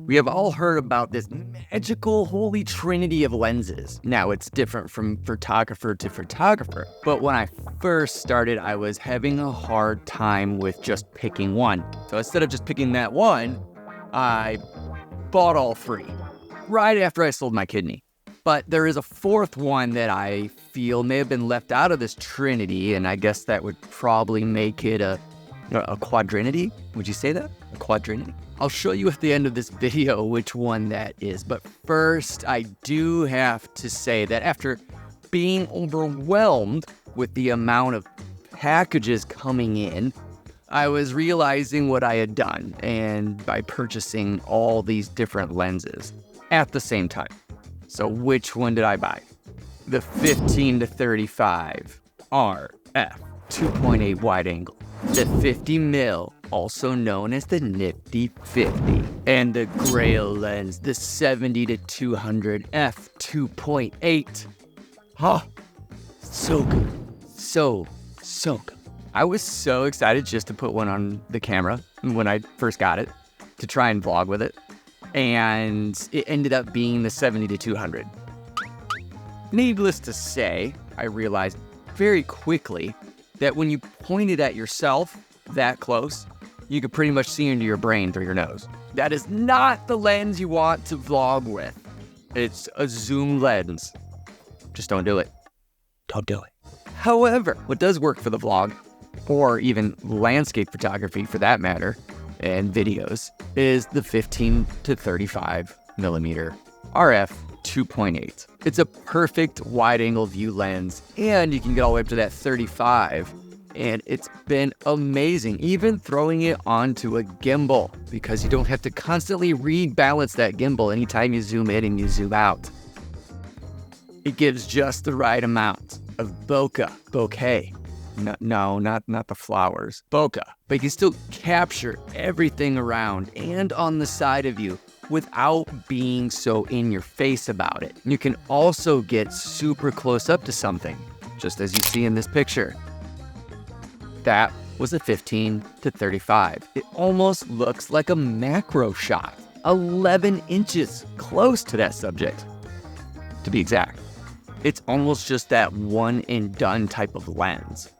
We have all heard about this magical holy trinity of lenses. Now, it's different from photographer to photographer, but when I first started, I was having a hard time with just picking one. So instead of just picking that one, I bought all three right after I sold my kidney. But there is a fourth one that I feel may have been left out of this trinity, and I guess that would probably make it a quadrinity. Would you say that? A quadrinity? I'll show you at the end of this video which one that is. But first, I do have to say that after being overwhelmed with the amount of packages coming in, I was realizing what I had done, and by purchasing all these different lenses at the same time. So which one did I buy? The 15 to 35 RF 2.8 wide angle. The 50 mil, also known as the Nifty 50. And the Grail lens, the 70 to 200 f 2.8. Huh, so good. So good. I was so excited just to put one on the camera when I first got it, to try and vlog with it. And it ended up being the 70 to 200. Needless to say, I realized very quickly that when you point it at yourself that close, you could pretty much see into your brain through your nose. That is not the lens you want to vlog with. It's a zoom lens. Just don't do it. Don't do it. However, what does work for the vlog, or even landscape photography for that matter, and videos, is the 15 to 35 millimeter RF 2.8. It's a perfect wide angle view lens, and you can get all the way up to that 35, and it's been amazing, even throwing it onto a gimbal, because you don't have to constantly rebalance that gimbal anytime you zoom in and you zoom out. It gives just the right amount of bokeh. No, not the flowers. Bokeh. But you can still capture everything around and on the side of you without being so in your face about it. You can also get super close up to something, just as you see in this picture. That was a 15 to 35. It almost looks like a macro shot, 11 inches close to that subject, to be exact. It's almost just that one and done type of lens.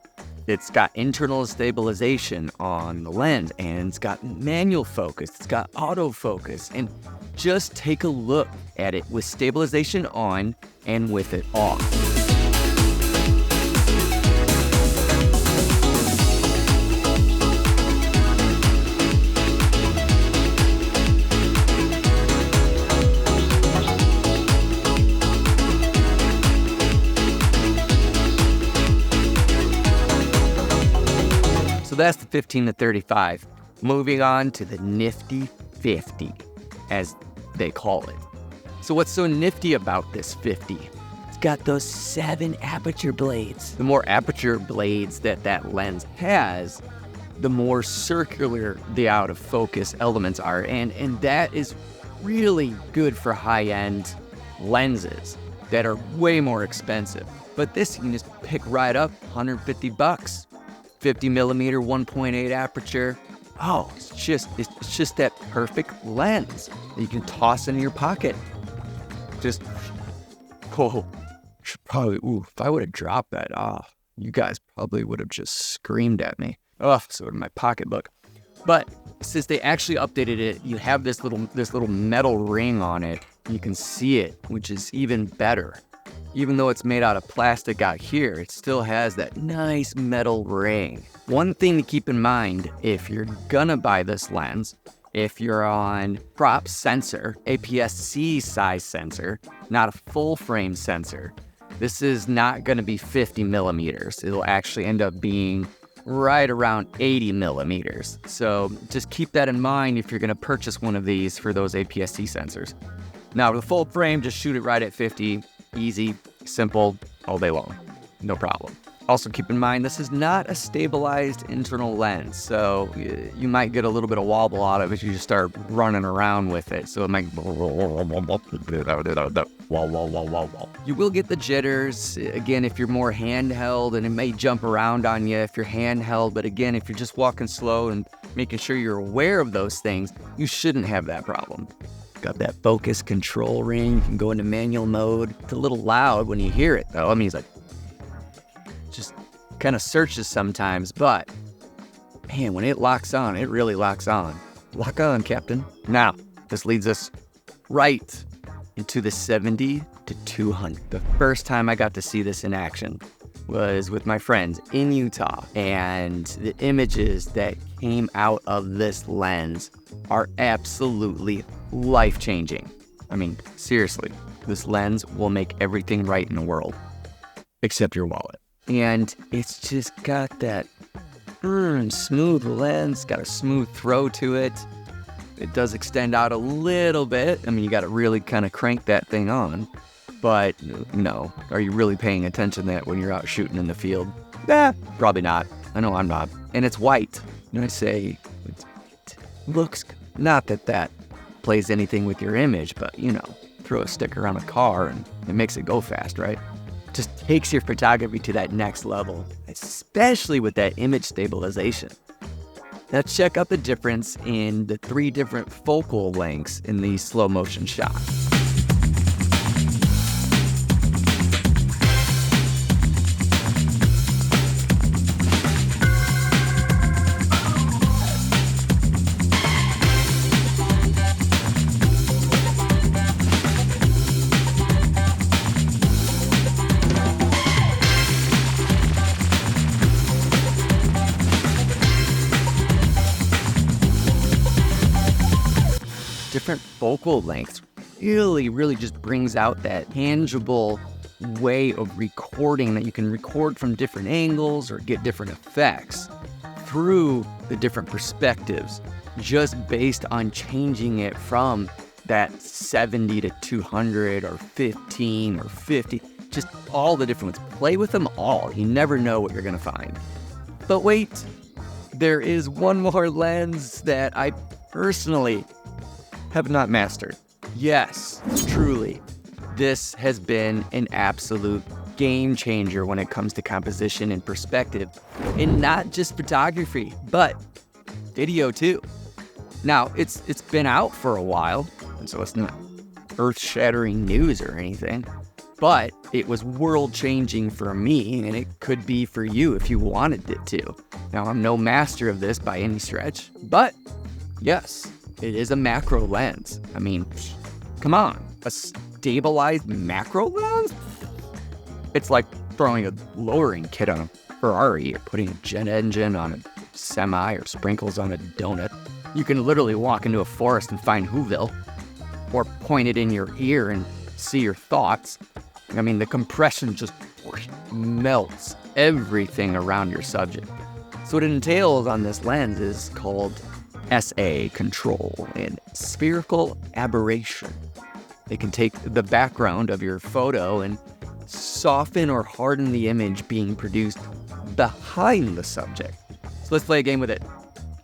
It's got internal stabilization on the lens, and it's got manual focus, it's got autofocus, and just take a look at it with stabilization on and with it off. So that's the 15 to 35. Moving on to the Nifty 50, as they call it. So what's so nifty about this 50? It's got those 7 aperture blades. The more aperture blades that lens has, the more circular the out of focus elements are. And that is really good for high-end lenses that are way more expensive. But this you can just pick right up, $150. 50 millimeter 1.8 aperture. Oh, it's just that perfect lens that you can toss in your pocket. Just, if I would have dropped that, you guys probably would have just screamed at me. So would my pocketbook. But since they actually updated it, you have this little metal ring on it. You can see it, which is even better. Even though it's made out of plastic out here, it still has that nice metal ring. One thing to keep in mind, if you're gonna buy this lens, if you're on crop sensor, APS-C size sensor, not a full frame sensor, this is not gonna be 50 millimeters. It'll actually end up being right around 80 millimeters. So just keep that in mind if you're gonna purchase one of these for those APS-C sensors. Now with a full frame, just shoot it right at 50. Easy, simple, all day long, no problem. Also keep in mind, this is not a stabilized internal lens, so you might get a little bit of wobble out of it if you just start running around with it. So it might, you will get the jitters, again, if you're more handheld, and it may jump around on you if you're handheld, but again, if you're just walking slow and making sure you're aware of those things, you shouldn't have that problem. Got that focus control ring. You can go into manual mode. It's a little loud when you hear it, though. I mean, it's like, just kind of searches sometimes, but man, when it locks on, it really locks on. Lock on, Captain. Now, this leads us right into the 70 to 200. The first time I got to see this in action was with my friends in Utah, and the images that came out of this lens are absolutely life-changing. I mean, seriously, this lens will make everything right in the world, except your wallet. And it's just got that smooth lens, got a smooth throw to it. It does extend out a little bit. I mean, you got to really kind of crank that thing on. But no, are you really paying attention to that when you're out shooting in the field? Probably not. I know I'm not. And it's white. And I say, it looks, not that that plays anything with your image, but throw a sticker on a car and it makes it go fast, right? Just takes your photography to that next level, especially with that image stabilization. Let's check out the difference in the 3 different focal lengths in these slow motion shots. Different focal lengths really just brings out that tangible way of recording that you can record from different angles or get different effects through the different perspectives, just based on changing it from that 70 to 200 or 15 or 50, just all the different ones. Play with them all. You never know what you're gonna find. But wait, there is one more lens that I personally have not mastered. Yes, truly, this has been an absolute game changer when it comes to composition and perspective, and not just photography, but video too. Now, it's been out for a while, and so it's not earth-shattering news or anything, but it was world-changing for me, and it could be for you if you wanted it to. Now, I'm no master of this by any stretch, but yes, it is a macro lens. I mean, come on, a stabilized macro lens? It's like throwing a lowering kit on a Ferrari or putting a jet engine on a semi or sprinkles on a donut. You can literally walk into a forest and find Whoville, or point it in your ear and see your thoughts. I mean, the compression just melts everything around your subject. So what it entails on this lens is called SA control and spherical aberration. They can take the background of your photo and soften or harden the image being produced behind the subject. So let's play a game with it.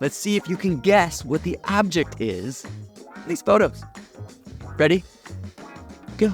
Let's see if you can guess what the object is in these photos. Ready? Go.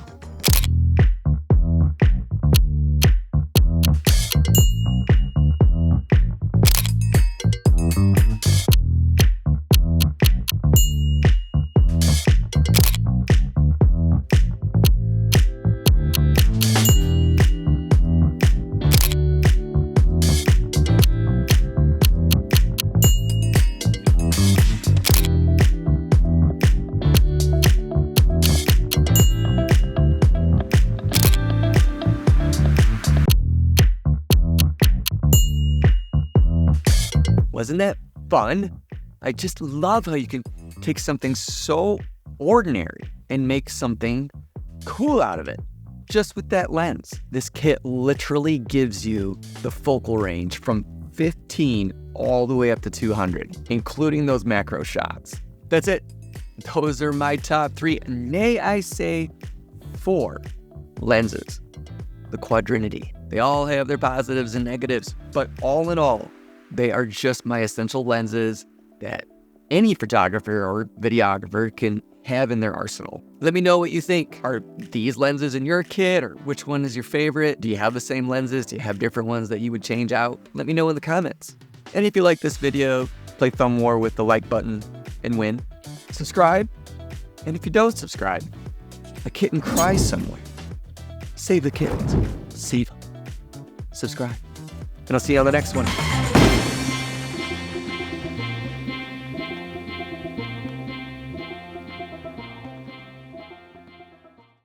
Wasn't that fun? I just love how you can take something so ordinary and make something cool out of it, just with that lens. This kit literally gives you the focal range from 15 all the way up to 200, including those macro shots. That's it. Those are my top 3, nay, I say 4 lenses. The Trinity. They all have their positives and negatives, but all in all, they are just my essential lenses that any photographer or videographer can have in their arsenal. Let me know what you think. Are these lenses in your kit, or which one is your favorite? Do you have the same lenses? Do you have different ones that you would change out? Let me know in the comments. And if you like this video, play thumb war with the like button and win. Subscribe. And if you don't subscribe, a kitten cries somewhere. Save the kittens. Save them. Subscribe. And I'll see you on the next one.